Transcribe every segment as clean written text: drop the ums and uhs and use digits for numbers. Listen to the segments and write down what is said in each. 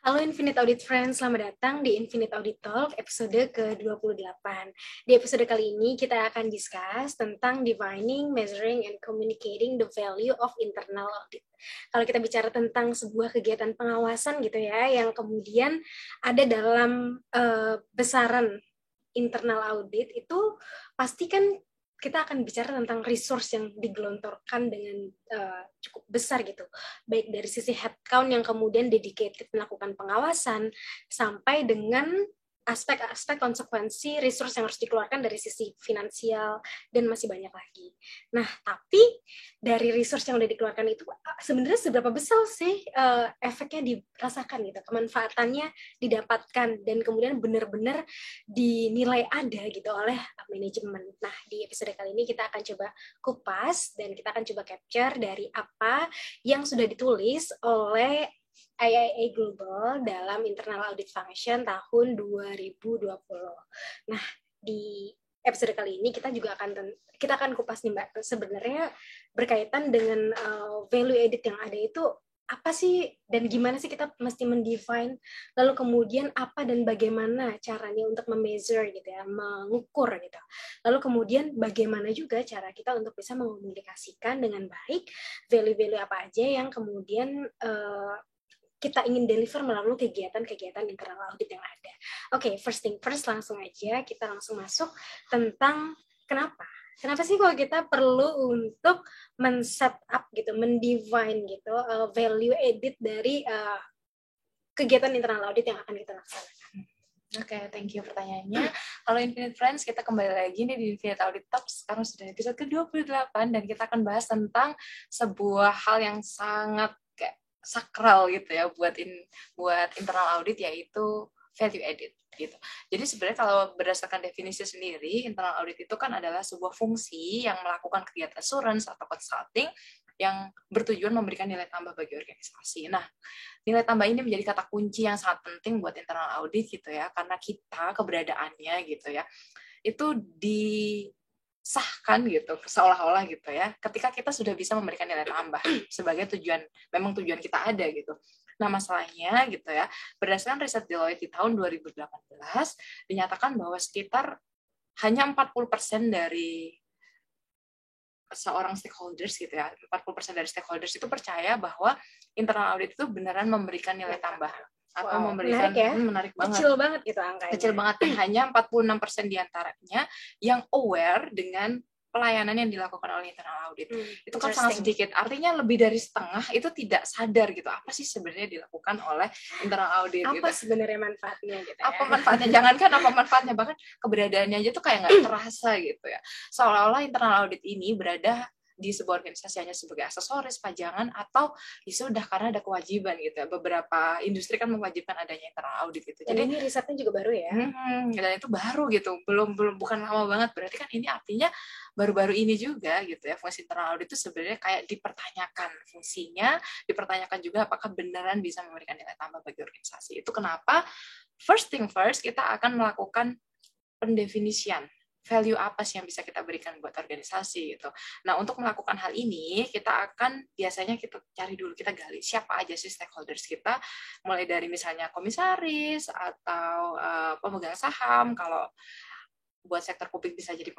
Halo Infinite Audit Friends, selamat datang di Infinite Audit Talk episode ke-28. Di episode kali ini kita akan discuss tentang defining, measuring, and communicating the value of internal audit. Kalau kita bicara tentang sebuah kegiatan pengawasan gitu ya, yang kemudian ada dalam besaran internal audit itu pasti kan kita akan bicara tentang resource yang digelontorkan dengan cukup besar gitu, baik dari sisi headcount yang kemudian dedicated melakukan pengawasan sampai dengan aspek-aspek konsekuensi resource yang harus dikeluarkan dari sisi finansial dan masih banyak lagi. Nah, tapi dari resource yang udah dikeluarkan itu sebenarnya seberapa besar sih efeknya dirasakan gitu, kemanfaatannya didapatkan dan kemudian benar-benar dinilai ada gitu oleh manajemen. Nah, di episode kali ini kita akan coba kupas dan kita akan coba capture dari apa yang sudah ditulis oleh IIA Global dalam Internal Audit Function tahun 2020. Nah, di episode kali ini kita akan kupas nih Mbak, sebenarnya berkaitan dengan value added yang ada itu apa sih dan gimana sih kita mesti mendefine, lalu kemudian apa dan bagaimana caranya untuk memeasure gitu ya, mengukur gitu. Lalu kemudian bagaimana juga cara kita untuk bisa mengkomunikasikan dengan baik value-value apa aja yang kemudian kita ingin deliver melalui kegiatan-kegiatan internal audit yang ada. Oke, first thing first, langsung aja kita langsung masuk tentang kenapa. Kenapa sih kalau kita perlu untuk men-set up gitu, mendefine gitu value added dari kegiatan internal audit yang akan kita laksanakan. Oke, thank you pertanyaannya. Halo Infinite Friends, kita kembali lagi nih di Infinite Audit Talks. Sekarang sudah episode ke-28 dan kita akan bahas tentang sebuah hal yang sangat kayak sakral gitu ya buat internal audit, yaitu value added gitu. Jadi sebenarnya kalau berdasarkan definisi sendiri, internal audit itu kan adalah sebuah fungsi yang melakukan kegiatan assurance atau consulting yang bertujuan memberikan nilai tambah bagi organisasi. Nah, nilai tambah ini menjadi kata kunci yang sangat penting buat internal audit gitu ya, karena kita keberadaannya gitu ya, itu disahkan gitu, seolah-olah gitu ya, ketika kita sudah bisa memberikan nilai tambah sebagai memang tujuan kita ada gitu. Nah, masalahnya gitu ya, berdasarkan riset Deloitte di tahun 2018, dinyatakan bahwa sekitar hanya 40% dari seorang stakeholders gitu ya, 40% dari stakeholders itu percaya bahwa internal audit itu beneran memberikan nilai tambah atau memberikan, menarik ya, menarik banget. Kecil banget gitu angkanya. Kecil banget, dan hanya 46% diantaranya yang aware dengan pelayanan yang dilakukan oleh internal audit. Itu kan sangat sedikit, artinya lebih dari setengah itu tidak sadar gitu, apa sih sebenarnya dilakukan oleh internal audit. Apa gitu. Sebenarnya manfaatnya gitu ya. Apa manfaatnya, jangankan apa manfaatnya, bahkan keberadaannya aja tuh kayak nggak terasa gitu ya. Seolah-olah internal audit ini berada di sebuah organisasi hanya sebagai aksesoris, pajangan, atau sudah karena ada kewajiban gitu ya. Beberapa industri kan mewajibkan adanya internal audit gitu. Dan jadi ini risetnya juga baru ya. Dan itu baru gitu, bukan lama banget. Berarti kan ini artinya baru-baru ini juga gitu ya, fungsi internal audit itu sebenarnya kayak dipertanyakan fungsinya, dipertanyakan juga apakah beneran bisa memberikan nilai tambah bagi organisasi. Itu kenapa first thing first kita akan melakukan pendefinisian value apa sih yang bisa kita berikan buat organisasi gitu. Nah, untuk melakukan hal ini, biasanya kita cari dulu, kita gali siapa aja sih stakeholders kita, mulai dari misalnya komisaris atau pemegang saham, kalau buat sektor publik bisa jadi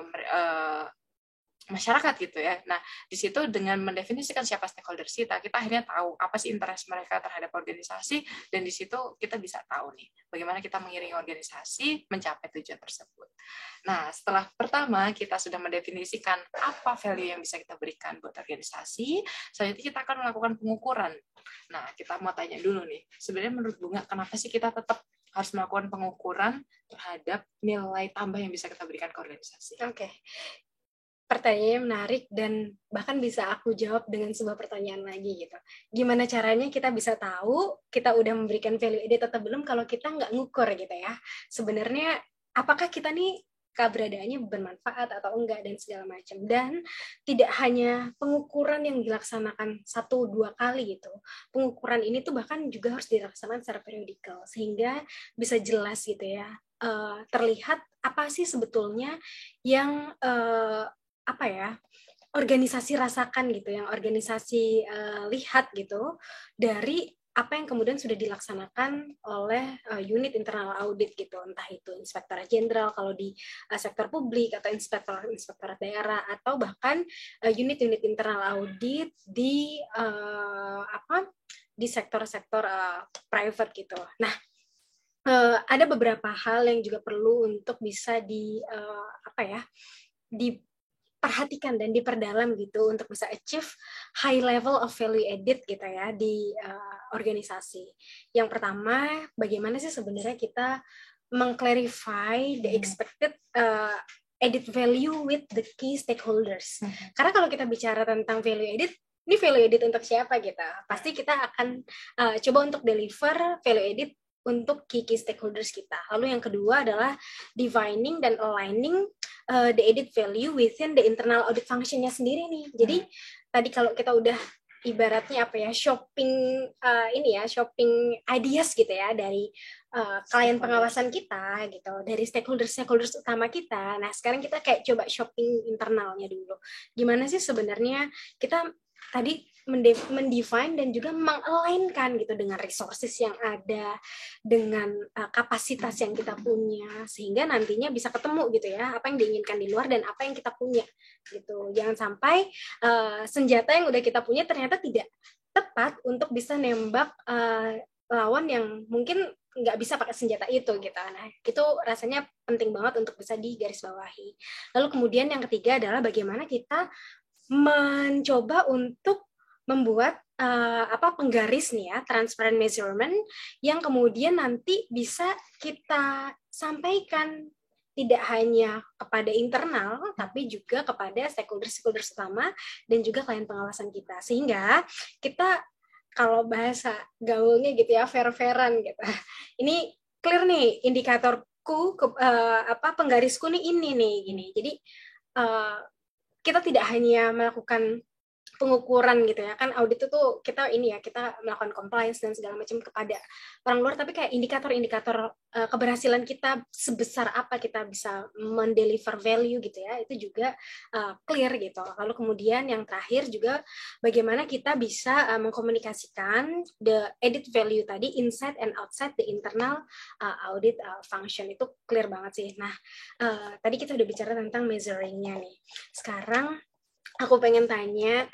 masyarakat gitu ya. Nah, di situ dengan mendefinisikan siapa stakeholders kita akhirnya tahu apa sih interest mereka terhadap organisasi, dan di situ kita bisa tahu nih bagaimana kita mengiringi organisasi mencapai tujuan tersebut. Nah, setelah pertama kita sudah mendefinisikan apa value yang bisa kita berikan buat organisasi, selanjutnya kita akan melakukan pengukuran. Nah, kita mau tanya dulu nih, sebenarnya menurut Bunga, kenapa sih kita tetap harus melakukan pengukuran terhadap nilai tambah yang bisa kita berikan ke organisasi? Oke. Pertanyaannya menarik dan bahkan bisa aku jawab dengan sebuah pertanyaan lagi gitu. Gimana caranya kita bisa tahu kita udah memberikan value added atau belum kalau kita nggak ngukur gitu ya. Sebenarnya apakah kita nih keberadaannya bermanfaat atau enggak dan segala macam. Dan tidak hanya pengukuran yang dilaksanakan 1-2 kali gitu. Pengukuran ini tuh bahkan juga harus dilaksanakan secara periodikal sehingga bisa jelas gitu ya. Terlihat apa sih sebetulnya yang organisasi rasakan gitu, yang organisasi lihat gitu dari apa yang kemudian sudah dilaksanakan oleh unit internal audit gitu, entah itu inspektorat jenderal kalau di sektor publik atau inspektorat daerah, atau bahkan unit-unit internal audit di di sektor-sektor private gitu. Nah, ada beberapa hal yang juga perlu untuk bisa diperhatikan dan diperdalam gitu untuk bisa achieve high level of value added gitu ya di organisasi. Yang pertama, bagaimana sih sebenarnya kita mengclarify the expected added value with the key stakeholders. Karena kalau kita bicara tentang value added, ini value added untuk siapa kita? Pasti kita akan coba untuk deliver value added untuk key stakeholders kita. Lalu yang kedua adalah defining dan aligning the added value within the internal audit function-nya sendiri nih. Jadi tadi kalau kita udah ibaratnya shopping shopping ideas gitu ya dari klien pengawasan kita gitu, dari stakeholders utama kita. Nah, sekarang kita kayak coba shopping internalnya dulu. Gimana sih sebenarnya kita tadi mendefine dan juga mengalignkan gitu dengan resources yang ada, dengan kapasitas yang kita punya, sehingga nantinya bisa ketemu gitu ya, apa yang diinginkan di luar dan apa yang kita punya gitu. Jangan sampai senjata yang udah kita punya ternyata tidak tepat untuk bisa nembak lawan yang mungkin nggak bisa pakai senjata itu gitu. Nah, itu rasanya penting banget untuk bisa digarisbawahi. Lalu kemudian yang ketiga adalah bagaimana kita mencoba untuk membuat penggaris nih ya, transparent measurement yang kemudian nanti bisa kita sampaikan tidak hanya kepada internal tapi juga kepada stakeholders utama dan juga klien pengawasan kita, sehingga kita kalau bahasa gaulnya gitu ya fair-fairan gitu. Ini clear nih indikatorku penggarisku nih ini nih gini. Jadi kita tidak hanya melakukan pengukuran gitu ya, kan audit itu kita kita melakukan compliance dan segala macam kepada orang luar, tapi kayak indikator-indikator keberhasilan kita sebesar apa kita bisa mendeliver value gitu ya, itu juga clear gitu. Lalu kemudian yang terakhir juga bagaimana kita bisa mengkomunikasikan the added value tadi inside and outside the internal audit function, itu clear banget sih. Nah, tadi kita udah bicara tentang measuring-nya nih. Sekarang aku pengen tanya,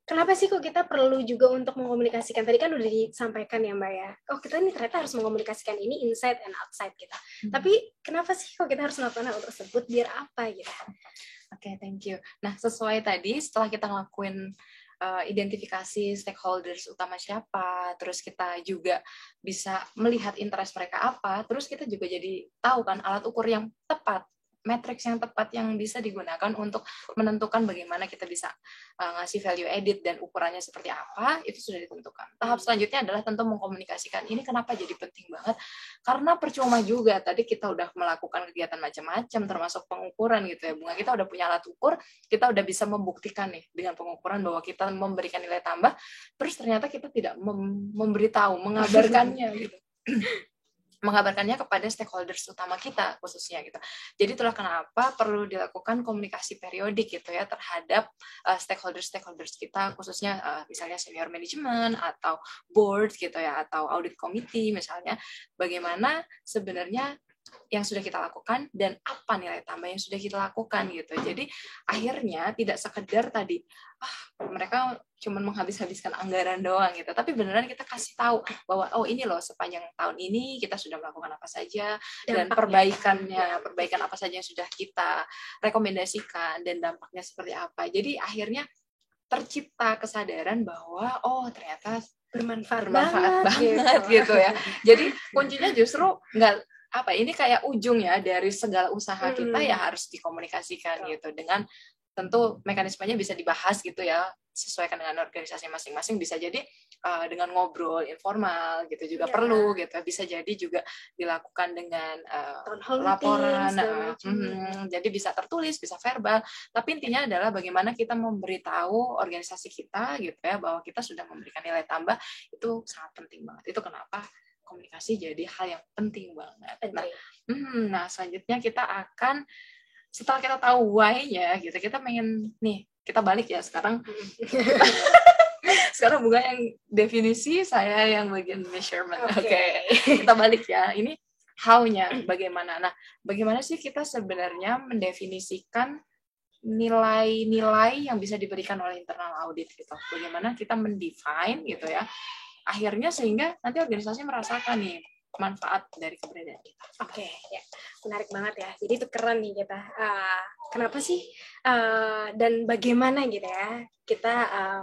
kenapa sih kok kita perlu juga untuk mengkomunikasikan? Tadi kan udah disampaikan ya Mbak ya, kita ini ternyata harus mengkomunikasikan ini inside and outside kita. Tapi kenapa sih kok kita harus melakukan hal tersebut, biar apa gitu? Oke, thank you. Nah, sesuai tadi setelah kita ngelakuin identifikasi stakeholders utama siapa, terus kita juga bisa melihat interest mereka apa, terus kita juga jadi tahu kan alat ukur yang tepat, matriks yang tepat yang bisa digunakan untuk menentukan bagaimana kita bisa ngasih value added dan ukurannya seperti apa, itu sudah ditentukan. Tahap selanjutnya adalah tentu mengkomunikasikan. Ini kenapa jadi penting banget? Karena percuma juga tadi kita udah melakukan kegiatan macam-macam termasuk pengukuran gitu ya, Bunga. Kita udah punya alat ukur, kita udah bisa membuktikan nih dengan pengukuran bahwa kita memberikan nilai tambah, terus ternyata kita tidak memberitahu, mengabarkannya gitu. Mengabarkannya kepada stakeholders utama kita khususnya gitu. Jadi itulah kenapa perlu dilakukan komunikasi periodik gitu ya terhadap stakeholders kita, khususnya misalnya senior management atau board gitu ya, atau audit committee misalnya, bagaimana sebenarnya yang sudah kita lakukan dan apa nilai tambah yang sudah kita lakukan gitu. Jadi akhirnya tidak sekedar tadi mereka cuma menghabiskan anggaran doang gitu, tapi beneran kita kasih tahu bahwa ini loh sepanjang tahun ini kita sudah melakukan apa saja dan perbaikan apa saja yang sudah kita rekomendasikan dan dampaknya seperti apa. Jadi akhirnya tercipta kesadaran bahwa ternyata bermanfaat banget gitu ya. Jadi kuncinya justru ini kayak ujung ya dari segala usaha kita ya harus dikomunikasikan gitu, dengan tentu mekanismenya bisa dibahas gitu ya, sesuaikan dengan organisasi masing-masing, bisa jadi dengan ngobrol informal gitu juga perlu gitu, bisa jadi juga dilakukan dengan laporan, jadi bisa tertulis, bisa verbal, tapi intinya adalah bagaimana kita memberitahu organisasi kita gitu ya bahwa kita sudah memberikan nilai tambah, itu sangat penting banget. Itu kenapa komunikasi jadi hal yang penting banget. Nah, selanjutnya kita akan, setelah kita tahu why-nya gitu, kita pengen nih, kita balik ya sekarang. Sekarang Bunga yang definisi, saya yang bagian measurement. Oke. Oke. Kita balik ya. Ini how-nya bagaimana. Nah, bagaimana sih kita sebenarnya mendefinisikan nilai-nilai yang bisa diberikan oleh internal audit gitu. Bagaimana kita mendefine gitu ya. Akhirnya sehingga nanti organisasi merasakan nih manfaat dari keberadaan kita. Oke, ya, menarik banget ya. Jadi itu keren nih kita. Kenapa sih dan bagaimana gitu ya kita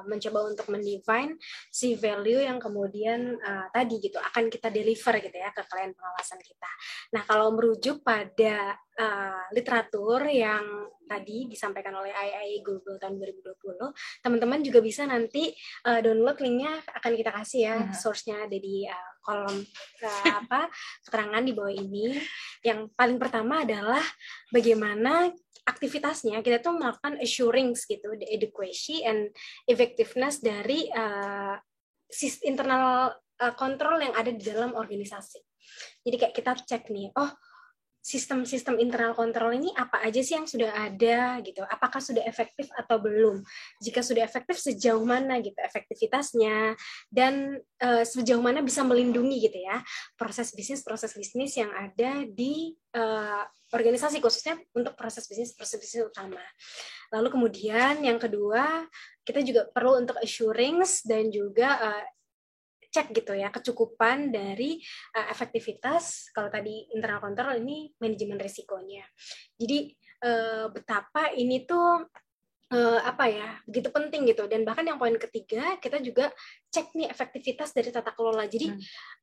mencoba untuk mendefine si value yang kemudian tadi gitu akan kita deliver gitu ya ke klien pengawasan kita. Nah, kalau merujuk pada literatur yang tadi disampaikan oleh IIA Global tahun 2020, teman-teman juga bisa nanti download linknya akan kita kasih ya, source-nya ada di kolom keterangan di bawah ini. Yang paling pertama adalah bagaimana aktivitasnya kita tuh melakukan assurance gitu, the adequacy and effectiveness dari internal control yang ada di dalam organisasi. Jadi kayak kita cek nih, sistem-sistem internal kontrol ini apa aja sih yang sudah ada gitu, apakah sudah efektif atau belum, jika sudah efektif sejauh mana gitu efektivitasnya, dan sejauh mana bisa melindungi gitu ya proses bisnis yang ada di organisasi, khususnya untuk proses bisnis utama. Lalu kemudian yang kedua, kita juga perlu untuk assurance dan juga cek gitu ya kecukupan dari efektivitas. Kalau tadi internal control, ini manajemen risikonya. Jadi betapa ini tuh begitu penting gitu. Dan bahkan yang poin ketiga, kita juga cek nih efektivitas dari tata kelola. Jadi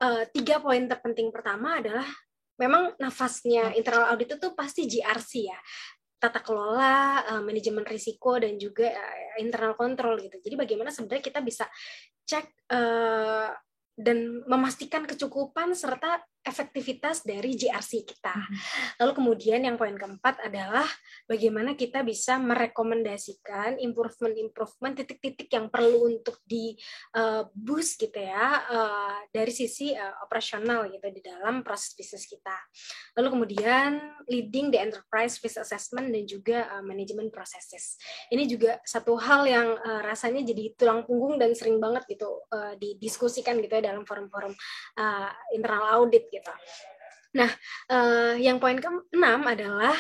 3 poin terpenting pertama adalah memang nafasnya internal audit itu pasti GRC ya, tata kelola, manajemen risiko, dan juga internal control gitu. Jadi bagaimana sebenarnya kita bisa cek dan memastikan kecukupan serta efektivitas dari GRC kita. Lalu kemudian yang poin keempat adalah bagaimana kita bisa merekomendasikan improvement titik-titik yang perlu untuk di boost gitu ya dari sisi operasional gitu di dalam proses bisnis kita. Lalu kemudian leading the enterprise risk assessment dan juga manajemen processes. Ini juga satu hal yang rasanya jadi tulang punggung dan sering banget gitu didiskusikan gitu ya dalam forum-forum internal audit gitu. Nah, yang poin ke-6 adalah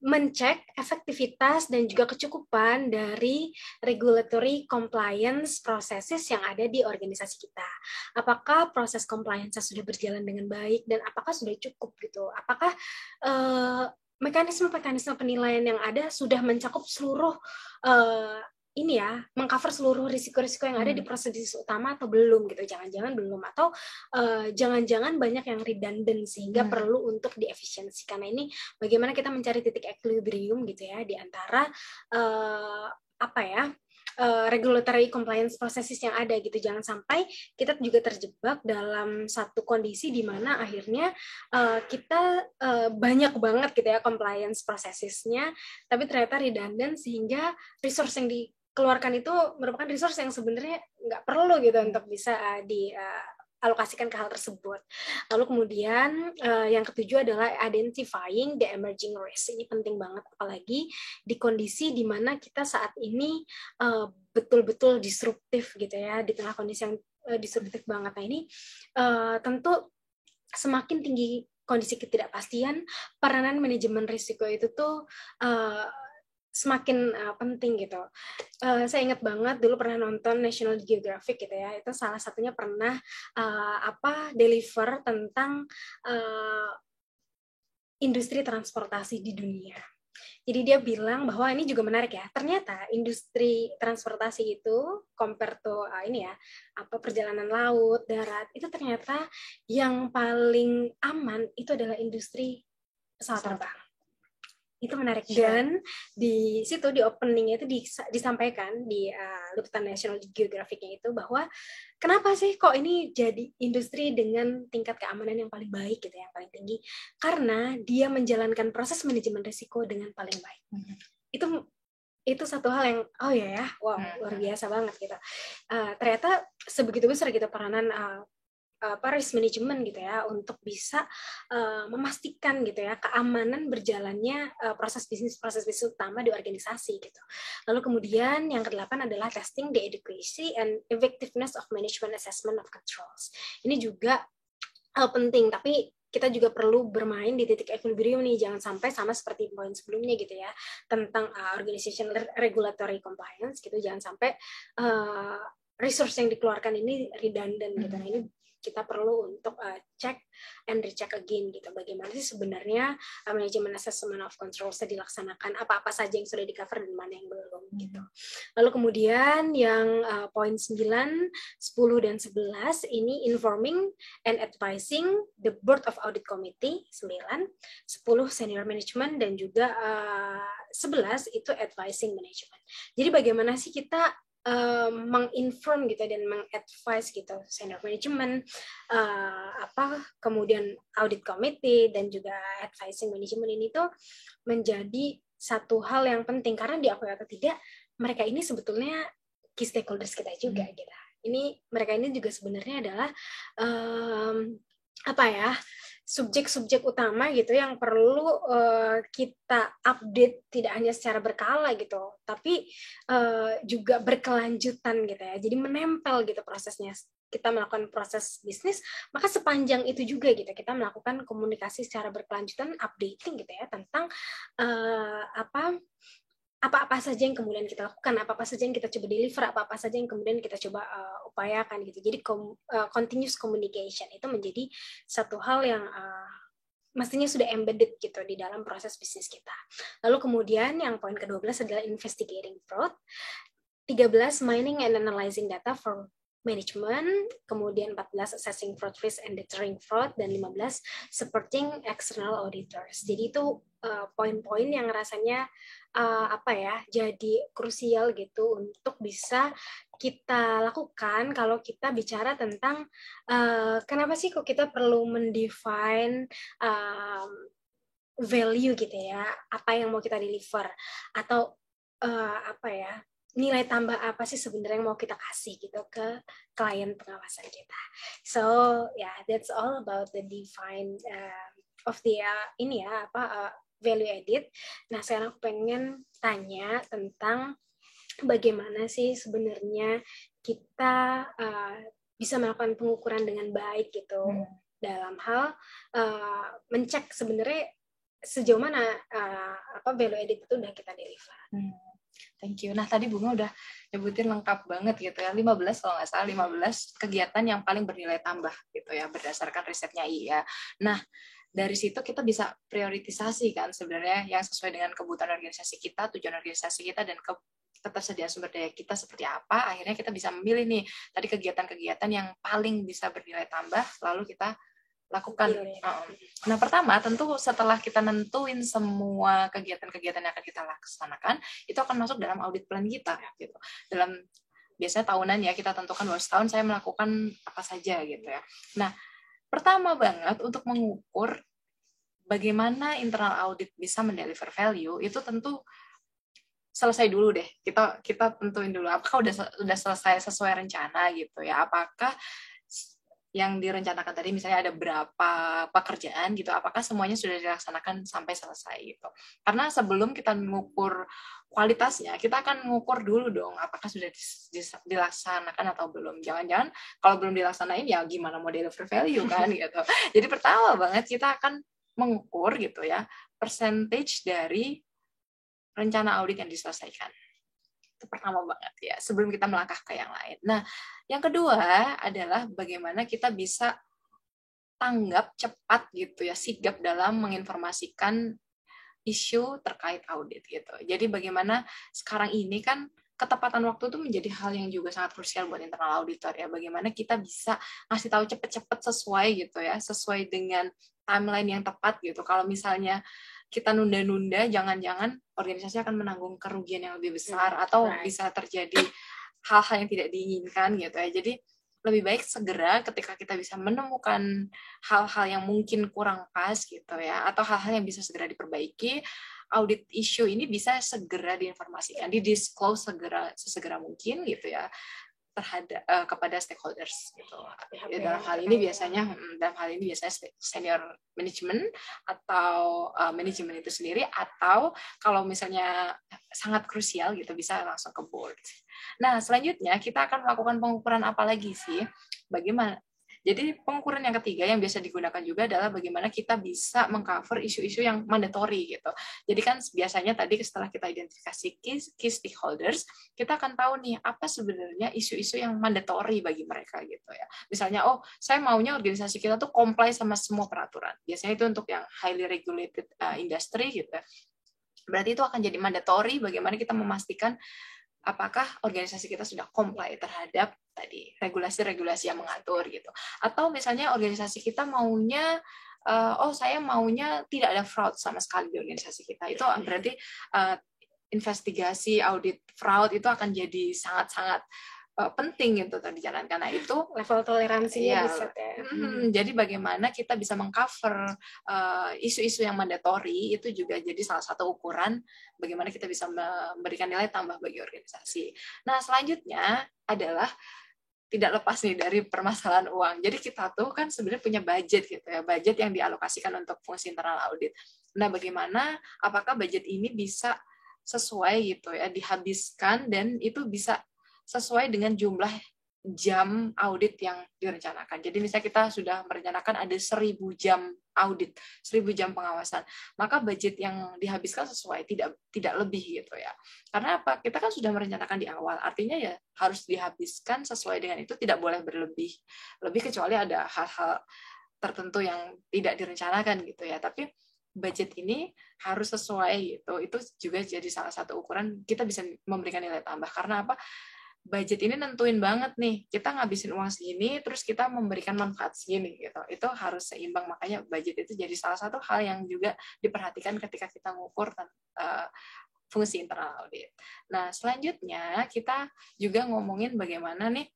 mencek efektivitas dan juga kecukupan dari regulatory compliance processes yang ada di organisasi kita. Apakah proses compliance sudah berjalan dengan baik dan apakah sudah cukup gitu? Apakah mekanisme penilaian yang ada sudah mencakup seluruh mengcover seluruh risiko-risiko yang ada di proses bisnis utama atau belum gitu. Jangan-jangan belum, atau jangan-jangan banyak yang redundant sehingga perlu untuk diefisiensikan. Nah, ini bagaimana kita mencari titik equilibrium gitu ya di antara regulatory compliance processes yang ada gitu. Jangan sampai kita juga terjebak dalam satu kondisi di mana akhirnya kita banyak banget gitu ya compliance processes-nya, tapi ternyata redundant sehingga resource yang dikeluarkan itu merupakan resource yang sebenarnya nggak perlu gitu untuk bisa dialokasikan ke hal tersebut. Lalu kemudian yang ketujuh adalah identifying the emerging risk. Ini penting banget, apalagi di kondisi di mana kita saat ini betul-betul disruptif gitu ya, di tengah kondisi yang disruptif banget. Nah, ini tentu semakin tinggi kondisi ketidakpastian, peranan manajemen risiko itu tuh semakin penting gitu. Saya ingat banget dulu pernah nonton National Geographic gitu ya, itu salah satunya pernah deliver tentang industri transportasi di dunia. Jadi dia bilang bahwa ini juga menarik ya, ternyata industri transportasi itu compare to perjalanan laut, darat, itu ternyata yang paling aman itu adalah industri pesawat terbang. Itu menarik. Dan di situ di openingnya itu disampaikan di liputan National Geographic-nya itu bahwa kenapa sih kok ini jadi industri dengan tingkat keamanan yang paling baik gitu, yang paling tinggi, karena dia menjalankan proses manajemen risiko dengan paling baik. Itu satu hal yang luar biasa banget gitu. Ternyata sebegitu besar gitu peranan risk management gitu ya, untuk bisa memastikan gitu ya keamanan berjalannya proses bisnis utama di organisasi gitu. Lalu kemudian yang kedelapan adalah testing the adequacy and effectiveness of management assessment of controls. Ini juga penting, tapi kita juga perlu bermain di titik equilibrium nih, jangan sampai sama seperti poin sebelumnya gitu ya, tentang organization regulatory compliance gitu, jangan sampai resource yang dikeluarkan ini redundant gitu. Nah, ini kita perlu untuk cek and recheck again gitu, bagaimana sih sebenarnya manajemen assessment of control dilaksanakan, apa-apa saja yang sudah di cover dan mana yang belum gitu. Lalu kemudian yang poin 9, 10 dan 11 ini informing and advising the board of audit committee, 9, 10 senior management, dan juga 11 itu advising management. Jadi bagaimana sih kita menginform gitu dan mengadvise gitu senior management, kemudian audit committee dan juga advising management, ini tuh menjadi satu hal yang penting, karena diakui atau tidak mereka ini sebetulnya key stakeholders kita juga gitu. Ini mereka ini juga sebenarnya adalah subjek-subjek utama gitu yang perlu kita update tidak hanya secara berkala gitu, tapi juga berkelanjutan gitu ya. Jadi menempel gitu prosesnya. Kita melakukan proses bisnis, maka sepanjang itu juga gitu kita melakukan komunikasi secara berkelanjutan, updating gitu ya tentang apa-apa saja yang kemudian kita lakukan, apa-apa saja yang kita coba deliver, apa-apa saja yang kemudian kita coba upayakan gitu. Jadi continuous communication itu menjadi satu hal yang mestinya sudah embedded gitu di dalam proses bisnis kita. Lalu kemudian yang poin ke-12 adalah investigating fraud, 13 mining and analyzing data for management, kemudian 14 assessing fraud risk and deterring fraud, dan 15 supporting external auditors. Jadi itu poin-poin yang rasanya jadi krusial gitu untuk bisa kita lakukan kalau kita bicara tentang kenapa sih kok kita perlu mendefine value gitu ya, apa yang mau kita deliver, atau nilai tambah apa sih sebenarnya yang mau kita kasih gitu ke klien pengawasan kita. So that's all about the define of the value added. Nah, sekarang aku pengen tanya tentang bagaimana sih sebenarnya kita bisa melakukan pengukuran dengan baik gitu dalam hal mencek sebenarnya sejauh mana value added itu udah kita deliver. Thank you. Nah, tadi Bunga udah nyebutin lengkap banget gitu ya. 15 kalau nggak salah, 15 kegiatan yang paling bernilai tambah gitu ya, berdasarkan risetnya IA. Nah, dari situ kita bisa prioritisasi kan sebenarnya yang sesuai dengan kebutuhan organisasi kita, tujuan organisasi kita, dan ketersediaan sumber daya kita seperti apa. Akhirnya kita bisa memilih nih, tadi kegiatan-kegiatan yang paling bisa bernilai tambah, lalu kita lakukan. Nah, pertama tentu setelah kita nentuin semua kegiatan-kegiatan yang akan kita laksanakan, itu akan masuk dalam audit plan kita gitu. Dalam biasanya tahunan ya, kita tentukan bahwa setahun saya melakukan apa saja gitu ya. Nah, pertama banget untuk mengukur bagaimana internal audit bisa mendeliver value, itu tentu selesai dulu deh. Kita tentuin dulu apakah udah selesai sesuai rencana gitu ya. Apakah yang direncanakan tadi misalnya ada berapa pekerjaan gitu, apakah semuanya sudah dilaksanakan sampai selesai gitu. Karena sebelum kita mengukur kualitasnya, kita akan mengukur dulu dong apakah sudah dilaksanakan atau belum. Jangan-jangan kalau belum dilaksanain ya gimana mau deliver value kan gitu. Jadi pertama banget kita akan mengukur gitu ya percentage dari rencana audit yang diselesaikan. Itu pertama banget ya, sebelum kita melangkah ke yang lain. Nah, yang kedua adalah bagaimana kita bisa tanggap cepat gitu ya, sigap dalam menginformasikan isu terkait audit gitu. Jadi bagaimana sekarang ini kan ketepatan waktu itu menjadi hal yang juga sangat krusial buat internal auditor ya. Bagaimana kita bisa ngasih tahu cepet-cepet sesuai gitu ya, sesuai dengan timeline yang tepat gitu. Kalau misalnya kita nunda-nunda, jangan-jangan organisasi akan menanggung kerugian yang lebih besar atau bisa terjadi hal-hal yang tidak diinginkan gitu ya. Jadi lebih baik segera ketika kita bisa menemukan hal-hal yang mungkin kurang pas gitu ya, atau hal-hal yang bisa segera diperbaiki, audit issue ini bisa segera diinformasikan, di-disclose sesegera mungkin gitu ya. terhadap kepada stakeholders gitu. Dalam hal ini biasanya senior management atau manajemen itu sendiri, atau kalau misalnya sangat krusial gitu bisa langsung ke board. Nah, selanjutnya kita akan melakukan pengukuran apa lagi sih? Bagaimana? Jadi pengukuran yang ketiga yang biasa digunakan juga adalah bagaimana kita bisa mengcover isu-isu yang mandatory gitu. Jadi kan biasanya tadi setelah kita identifikasi key stakeholders, kita akan tahu nih apa sebenarnya isu-isu yang mandatory bagi mereka gitu ya. Misalnya, saya maunya organisasi kita tuh comply sama semua peraturan. Biasanya itu untuk yang highly regulated industry gitu ya. Berarti itu akan jadi mandatory bagaimana kita memastikan apakah organisasi kita sudah comply terhadap tadi regulasi-regulasi yang mengatur gitu. Atau misalnya organisasi kita maunya saya maunya tidak ada fraud sama sekali di organisasi kita. Itu berarti investigasi audit fraud itu akan jadi sangat-sangat penting gitu tadi dijalankan. Nah, itu level toleransinya bisa ya. Jadi bagaimana kita bisa mengcover isu-isu yang mandatory itu juga jadi salah satu ukuran bagaimana kita bisa memberikan nilai tambah bagi organisasi. Nah, selanjutnya adalah tidak lepas nih dari permasalahan uang. Jadi kita tuh kan sebenarnya punya budget gitu ya, budget yang dialokasikan untuk fungsi internal audit. Nah, bagaimana apakah budget ini bisa sesuai gitu ya, dihabiskan dan itu bisa sesuai dengan jumlah jam audit yang direncanakan. Jadi misalnya kita sudah merencanakan ada 1000 jam audit, 1000 jam pengawasan, maka budget yang dihabiskan sesuai, tidak lebih gitu ya. Karena apa? Kita kan sudah merencanakan di awal, artinya ya harus dihabiskan sesuai dengan itu, tidak boleh berlebih. Lebih kecuali ada hal-hal tertentu yang tidak direncanakan gitu ya. Tapi budget ini harus sesuai gitu. Itu juga jadi salah satu ukuran kita bisa memberikan nilai tambah. Karena apa? Budget ini nentuin banget nih, kita ngabisin uang segini, terus kita memberikan manfaat segini gitu. Itu harus seimbang, makanya budget itu jadi salah satu hal yang juga diperhatikan ketika kita mengukur fungsi internal audit. Nah, selanjutnya kita juga ngomongin bagaimana nih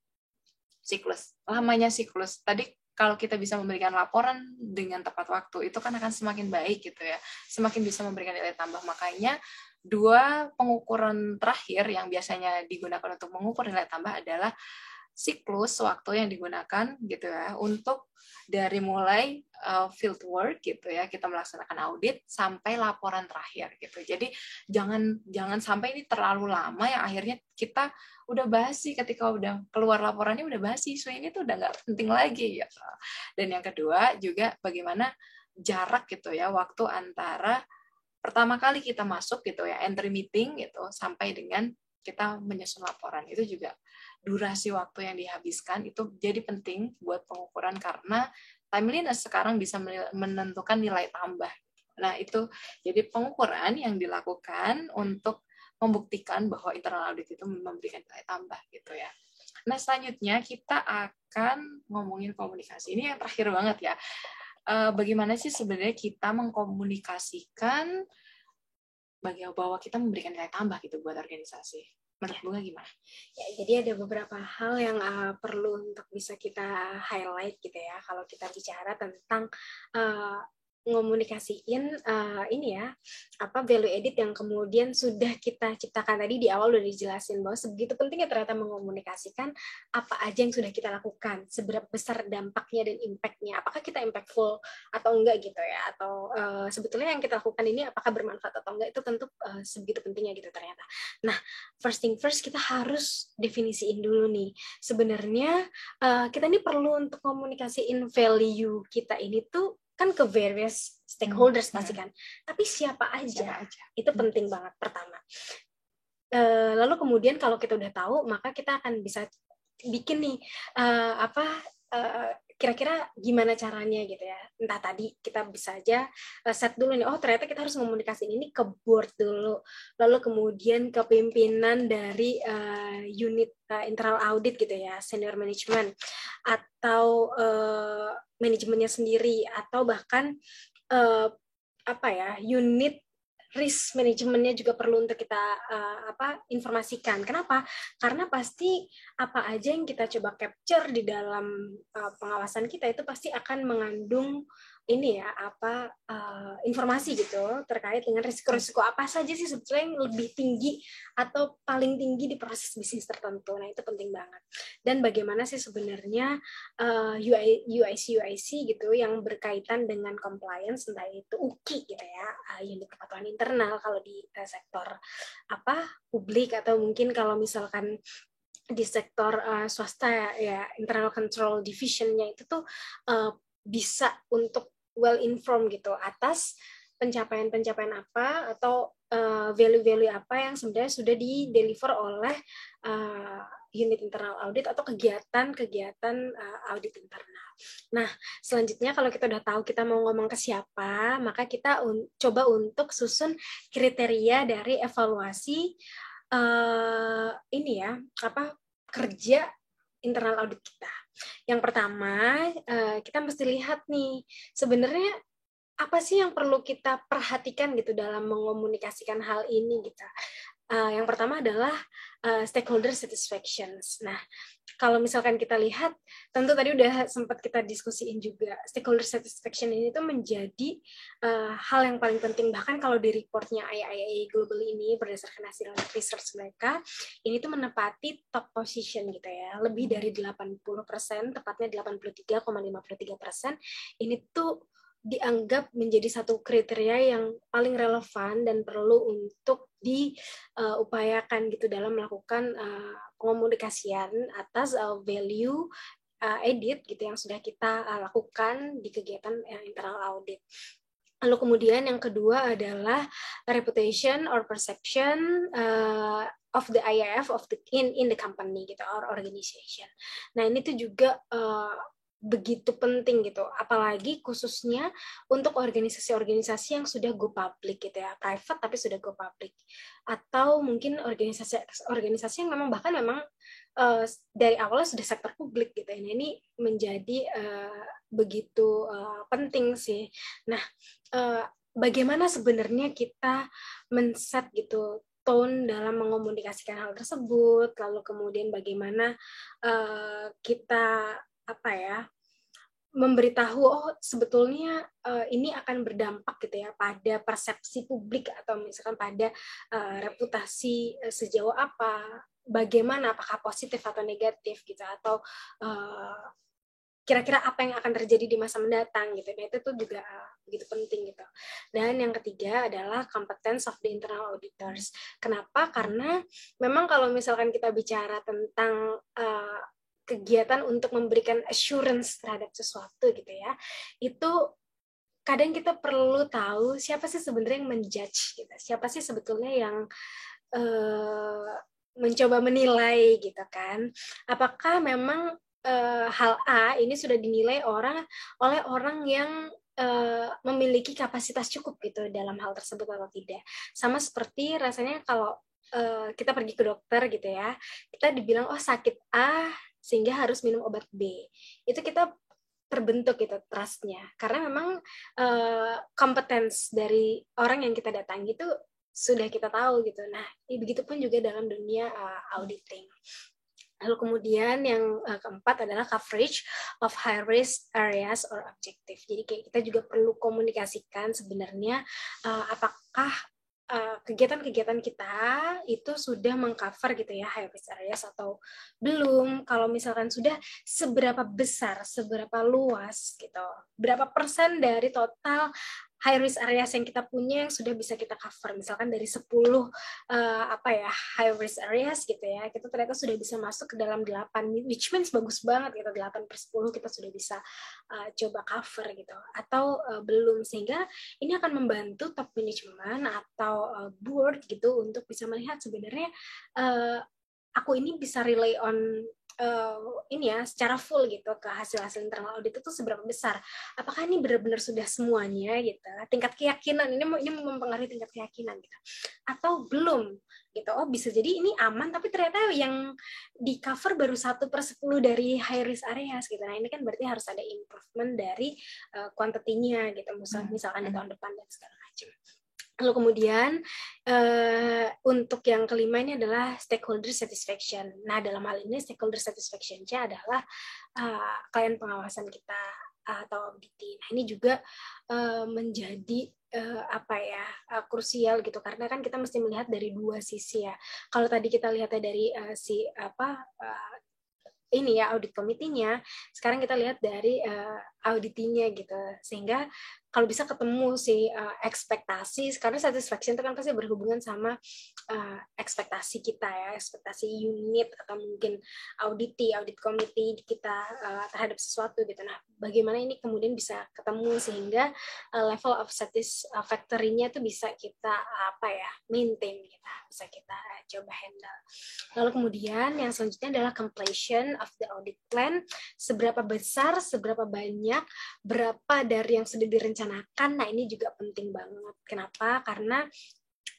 siklus, lamanya siklus. Tadi kalau kita bisa memberikan laporan dengan tepat waktu, itu kan akan semakin baik gitu ya, semakin bisa memberikan nilai tambah. Makanya 2 pengukuran terakhir yang biasanya digunakan untuk mengukur nilai tambah adalah siklus waktu yang digunakan gitu ya, untuk dari mulai field work gitu ya, kita melaksanakan audit sampai laporan terakhir gitu. Jadi jangan sampai ini terlalu lama yang akhirnya kita udah basi, ketika udah keluar laporannya udah basi, isu ini tuh udah nggak penting lagi gitu. Dan yang kedua juga bagaimana jarak gitu ya, waktu antara pertama kali kita masuk gitu ya, entry meeting gitu, sampai dengan kita menyusun laporan. Itu juga durasi waktu yang dihabiskan itu jadi penting buat pengukuran, karena timeliness sekarang bisa menentukan nilai tambah. Nah, itu jadi pengukuran yang dilakukan untuk membuktikan bahwa internal audit itu memberikan nilai tambah gitu ya. Nah, selanjutnya kita akan ngomongin komunikasi. Ini yang terakhir banget ya. Bagaimana sih sebenarnya kita mengkomunikasikan bahwa kita memberikan nilai tambah gitu buat organisasi. Menurut Bunga gimana? Ya, jadi ada beberapa hal yang perlu untuk bisa kita highlight gitu ya, kalau kita bicara tentang ngomunikasiin ini ya, value edit yang kemudian sudah kita ciptakan tadi di awal udah dijelasin bahwa sebegitu pentingnya ternyata mengomunikasikan apa aja yang sudah kita lakukan, seberapa besar dampaknya dan impact-nya, apakah kita impactful atau enggak gitu ya, atau sebetulnya yang kita lakukan ini apakah bermanfaat atau enggak, itu tentu sebegitu pentingnya gitu ternyata. Nah, first thing first, kita harus definisiin dulu nih, sebenarnya kita ini perlu untuk komunikasiin value kita ini tuh kan ke various stakeholders pasti kan, tapi siapa aja. Itu penting banget pertama. Lalu kemudian kalau kita udah tahu, maka kita akan bisa bikin nih kira-kira gimana caranya gitu ya. Entah tadi kita bisa aja set dulu nih, ternyata kita harus komunikasiin ini ke board dulu, lalu kemudian ke pimpinan dari unit internal audit gitu ya, senior management, atau manajemennya sendiri, atau bahkan unit risk manajemennya juga perlu untuk kita informasikan. Kenapa? Karena pasti apa aja yang kita coba capture di dalam pengawasan kita itu pasti akan mengandung ini ya informasi gitu terkait dengan risiko-risiko apa saja sih sebetulnya yang lebih tinggi atau paling tinggi di proses bisnis tertentu. Nah, itu penting banget. Dan bagaimana sih sebenarnya UIC gitu yang berkaitan dengan compliance, entah itu UKI gitu ya, unit kepatuhan internal kalau di sektor publik, atau mungkin kalau misalkan di sektor swasta ya internal control division-nya itu tuh bisa untuk well informed gitu atas pencapaian-pencapaian apa atau value-value apa yang sebenarnya sudah di-deliver oleh unit internal audit atau kegiatan-kegiatan audit internal. Nah, selanjutnya kalau kita udah tahu kita mau ngomong ke siapa, maka kita coba untuk susun kriteria dari evaluasi ini ya, kerja internal audit kita. Yang pertama, kita mesti lihat nih, sebenarnya apa sih yang perlu kita perhatikan gitu dalam mengomunikasikan hal ini gitu. Yang pertama adalah stakeholder satisfaction. Nah, kalau misalkan kita lihat, tentu tadi udah sempat kita diskusiin juga, stakeholder satisfaction ini tuh menjadi hal yang paling penting. Bahkan kalau di reportnya IIA Global ini, berdasarkan hasil research mereka, ini tuh menempati top position gitu ya, lebih dari 80%, tepatnya 83,53%, ini tuh dianggap menjadi satu kriteria yang paling relevan dan perlu untuk diupayakan gitu dalam melakukan pengomunikasian atas value edit gitu yang sudah kita lakukan di kegiatan internal audit. Lalu kemudian yang kedua adalah reputation or perception of the IIF in the company gitu or organization. Nah, ini tuh juga begitu penting gitu, apalagi khususnya untuk organisasi-organisasi yang sudah go public gitu ya, private tapi sudah go public, atau mungkin organisasi yang memang dari awalnya sudah sektor publik gitu ya. Nah, ini menjadi begitu penting sih. Nah, bagaimana sebenarnya kita men-set gitu tone dalam mengomunikasikan hal tersebut, lalu kemudian bagaimana kita memberitahu sebetulnya ini akan berdampak gitu ya pada persepsi publik atau misalkan pada reputasi sejauh apa, bagaimana, apakah positif atau negatif gitu, atau kira-kira apa yang akan terjadi di masa mendatang gitu. Nah, itu tuh juga begitu penting gitu. Dan yang ketiga adalah competence of the internal auditors. Kenapa? Karena memang kalau misalkan kita bicara tentang kegiatan untuk memberikan assurance terhadap sesuatu gitu ya, itu kadang kita perlu tahu siapa sih sebenarnya yang menjudge gitu, siapa sih sebetulnya yang mencoba menilai gitu kan, apakah memang hal A ini sudah dinilai oleh orang yang memiliki kapasitas cukup gitu dalam hal tersebut atau tidak. Sama seperti rasanya kalau kita pergi ke dokter gitu ya, kita dibilang sakit A sehingga harus minum obat B. Itu kita terbentuk gitu trust-nya. Karena memang kompetens dari orang yang kita datangi itu sudah kita tahu gitu. Nah, begitupun juga dalam dunia auditing. Lalu kemudian yang keempat adalah coverage of high risk areas or objective. Jadi kayak kita juga perlu komunikasikan sebenarnya apakah kegiatan-kegiatan kita itu sudah mengcover gitu ya high risk areas atau belum. Kalau misalkan sudah, seberapa besar, seberapa luas gitu, berapa persen dari total high risk areas yang kita punya yang sudah bisa kita cover. Misalkan dari 10 high risk areas gitu ya, kita ternyata sudah bisa masuk ke dalam 8, which means bagus banget gitu, 8/10 kita sudah bisa coba cover gitu, atau belum, sehingga ini akan membantu top management atau board gitu untuk bisa melihat sebenarnya aku ini bisa rely on ini ya secara full gitu ke hasil-hasil internal audit itu seberapa besar, apakah ini benar-benar sudah semuanya gitu, tingkat keyakinan ini mempengaruhi tingkat keyakinan gitu, atau belum gitu. Bisa jadi ini aman tapi ternyata yang di cover baru 1/10 dari high risk areas gitu. Nah, ini kan berarti harus ada improvement dari kuantitinya gitu, misalkan di tahun depan dan segala macam. Lalu kemudian untuk yang kelima ini adalah stakeholder satisfaction. Nah, dalam hal ini stakeholder satisfaction-nya adalah klien pengawasan kita. atau auditi. Nah, ini juga menjadi krusial gitu, karena kan kita mesti melihat dari dua sisi ya. Kalau tadi kita lihatnya dari ini ya audit komitinya, sekarang kita lihat dari auditinya gitu, sehingga kalau bisa ketemu sih ekspektasi, karena satisfaction itu kan pasti berhubungan sama ekspektasi kita ya, ekspektasi unit atau mungkin audit komite kita terhadap sesuatu gitu. Nah, bagaimana ini kemudian bisa ketemu sehingga level of satisfactory-nya itu bisa kita maintain, bisa kita coba handle. Lalu kemudian yang selanjutnya adalah completion of the audit plan. Seberapa besar, seberapa banyak, berapa dari yang sudah direncanakan. Nah, ini juga penting banget. Kenapa? Karena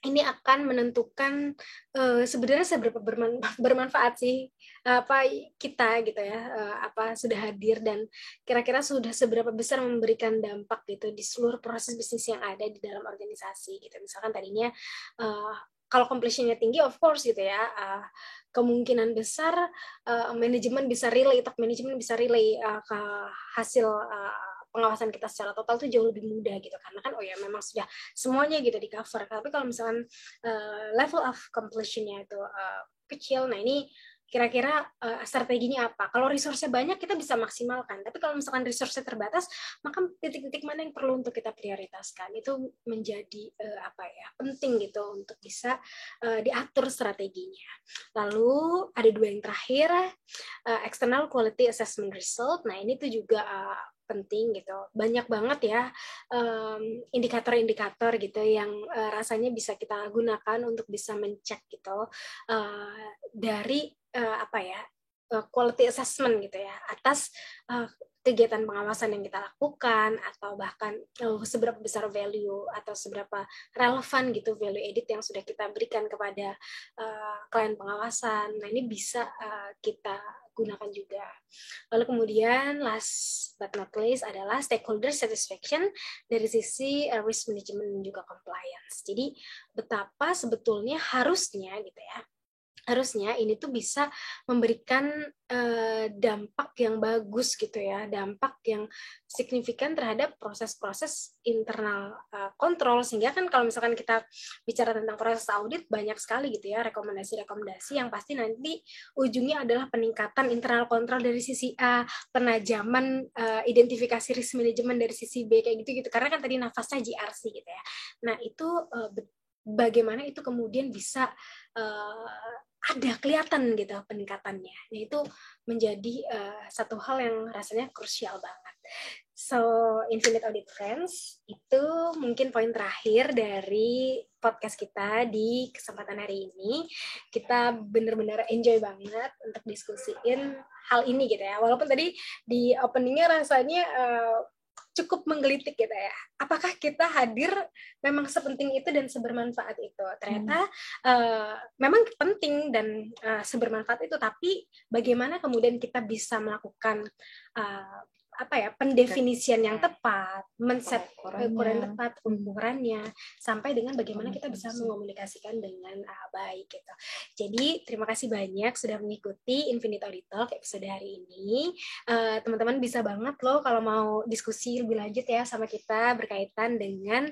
ini akan menentukan sebenarnya seberapa bermanfaat sih kita gitu ya, sudah hadir dan kira-kira sudah seberapa besar memberikan dampak gitu di seluruh proses bisnis yang ada di dalam organisasi gitu. Misalkan tadinya kalau completion-nya tinggi, of course gitu ya, kemungkinan besar manajemen bisa relay ke hasil pengawasan kita secara total itu jauh lebih mudah gitu, karena kan memang sudah semuanya gitu di cover. Tapi kalau misalkan level of completion-nya itu kecil, nah ini kira-kira strateginya apa? Kalau resource-nya banyak kita bisa maksimalkan, tapi kalau misalkan resource-nya terbatas, maka titik-titik mana yang perlu untuk kita prioritaskan itu menjadi penting gitu untuk bisa diatur strateginya. Lalu ada dua yang terakhir, external quality assessment result. Nah, ini tuh juga penting gitu. Banyak banget ya indikator-indikator gitu yang rasanya bisa kita gunakan untuk bisa mencek gitu dari quality assessment gitu ya, atas kegiatan pengawasan yang kita lakukan, atau bahkan seberapa besar value atau seberapa relevan gitu value edit yang sudah kita berikan kepada klien pengawasan. Nah, ini bisa kita gunakan juga. Lalu kemudian last but not least adalah stakeholder satisfaction dari sisi risk management dan juga compliance. Jadi betapa sebetulnya harusnya ini tuh bisa memberikan dampak yang bagus gitu ya, dampak yang signifikan terhadap proses-proses internal kontrol, sehingga kan kalau misalkan kita bicara tentang proses audit, banyak sekali gitu ya rekomendasi-rekomendasi yang pasti nanti ujungnya adalah peningkatan internal kontrol dari sisi A, penajaman identifikasi risk management dari sisi B, kayak gitu-gitu, karena kan tadi nafasnya GRC gitu ya. Nah, itu bagaimana itu kemudian bisa ada kelihatan gitu peningkatannya. Nah, itu menjadi satu hal yang rasanya krusial banget. So, Infinite Audit Friends, itu mungkin poin terakhir dari podcast kita di kesempatan hari ini. Kita benar-benar enjoy banget untuk diskusiin hal ini gitu ya. Walaupun tadi di openingnya rasanya cukup menggelitik gitu ya. Apakah kita hadir memang sepenting itu dan sebermanfaat itu? Ternyata memang penting dan sebermanfaat itu, tapi bagaimana kemudian kita bisa melakukan pendefinisian yang tepat, men-set ukuran tepat, ukurannya, sampai dengan bagaimana kita bisa mengomunikasikan dengan baik gitu. Jadi terima kasih banyak sudah mengikuti Infinite Audit Talk episode hari ini. Teman-teman bisa banget loh kalau mau diskusi lebih lanjut ya sama kita berkaitan dengan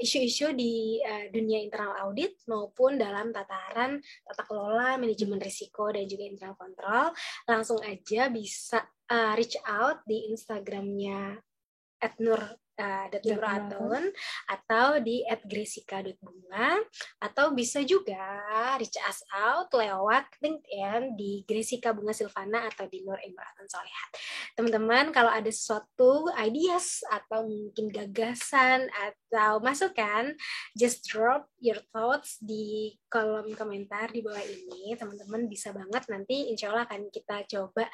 isu-isu di dunia internal audit maupun dalam tataran tata kelola, manajemen risiko, dan juga internal kontrol. Langsung aja bisa reach out di Instagramnya @nur.nuraton atau di @gresika.bunga, atau bisa juga reach us out lewat LinkedIn di Gresika Bunga Silvana atau di Nur Imraton Solehat. Teman-teman, kalau ada sesuatu ideas atau mungkin gagasan atau masukan, just drop your thoughts di kolom komentar di bawah ini. Teman-teman bisa banget, nanti insya Allah akan kita coba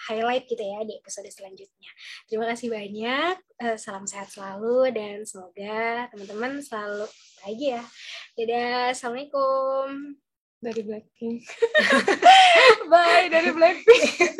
highlight gitu ya di episode selanjutnya. Terima kasih banyak, salam sehat selalu, dan semoga teman-teman selalu bahagia. Dadah, assalamualaikum. Dari Blackpink. Bye dari Blackpink.